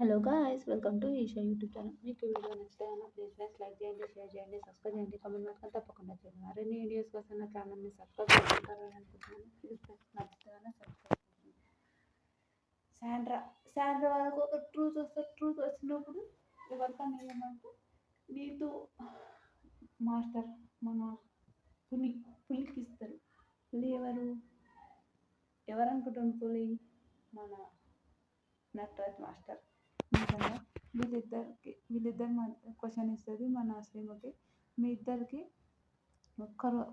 Hello guys, welcome to Eesha YouTube channel. మీకు ఈ video నచ్చితే ప్లీజ్ ఫ్రెండ్స్ లైక్ చేయండి, షేర్ చేయండి, సబ్స్క్రైబ్ చేయండి, కామెంట్ మాత్రం తప్పకుండా చేయండి. మరిన్ని వీడియోస్ కోసం నా ఛానల్ని సబ్స్క్రైబ్ చేసుకుంటారని అనుకుంటున్నాను. ప్లీజ్ ఫ్రెండ్స్ నచ్చితే సబ్స్క్రైబ్ చేయండి. శాండ్రా శాండ్రా వాళ్ళకు ఒక ట్రూత్ వచ్చినప్పుడు ఎవరికన్నా ఏమంటే నీతు మాస్టర్ మన పులికి ఇస్తారు. పులి ఎవరనుకుంటున్నాను? పులి మన నటరాజ్ మాస్టర్. నిజంగా వీళ్ళిద్దరి క్వశ్చన్ ఇస్తుంది మన శ్రీముఖి. మీ ఇద్దరికి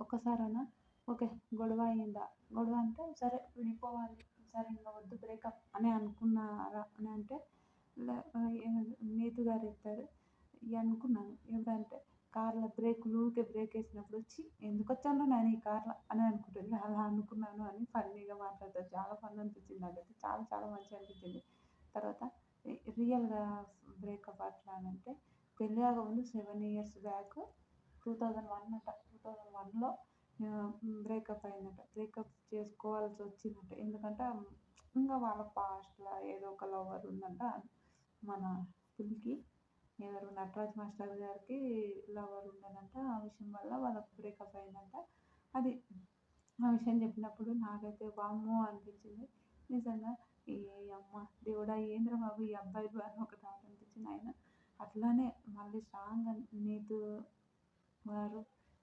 ఒక్కసారైనా ఓకే గొడవ అయిందా? గొడవ అంటే సరే విడిపోవాలి, సరే ఇంకా వద్దు బ్రేకప్ అని అనుకున్నారా అని అంటే నీతు గారు ఇస్తారు. అనుకున్నాను ఎవరంటే కార్లో ఊరికే బ్రేక్ వేసినప్పుడు వచ్చి ఎందుకు వచ్చాను నేను ఈ కార్లో అని అనుకుంటుంది. అలా అనుకున్నాను అని ఫన్నీగా మాట్లాడతారు. చాలా ఫన్ అనిపించింది నాకైతే, చాలా చాలా మంచిగా అనిపించింది. తర్వాత రియల్గా బ్రేకప్ అట్లా అని అంటే పెళ్ళి ముందు 7 years బ్యాక్ 2001లో బ్రేకప్ అయిందట. బ్రేకప్ చేసుకోవాల్సి వచ్చిందట. ఎందుకంటే ఇంకా వాళ్ళ పాస్ట్లో ఏదో ఒక లవర్ ఉందంట మన పులికి. ఎవరు నటరాజ్ మాస్టర్ గారికి లవర్ ఉండదంట. ఆ విషయం వల్ల వాళ్ళకి బ్రేకప్ అయిందంట. అది ఆ విషయం చెప్పినప్పుడు నాకైతే వామ్మో అనిపించింది నిజంగా. ఈ అమ్మ దేవుడా ఏంద్ర బాబు ఈ అబ్బాయిలు అని ఒక థాట్ అనిపించింది. ఆయన అట్లానే మళ్ళీ స్ట్రాంగ్ నీతు వారు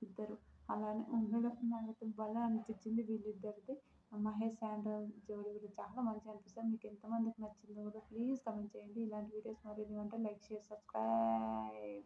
ఇద్దరు అలానే ఉండడం నాకైతే భలే అనిపించింది. వీళ్ళిద్దరిది మహేష్ శాండ్రా జోడి కూడా చాలా మంచిగా అనిపిస్తుంది. మీకు ఎంతమందికి నచ్చిందో కూడా ప్లీజ్ కమెంట్ చేయండి. ఇలాంటి వీడియోస్ మరిన్ని అంటే లైక్, షేర్, సబ్స్క్రైబ్.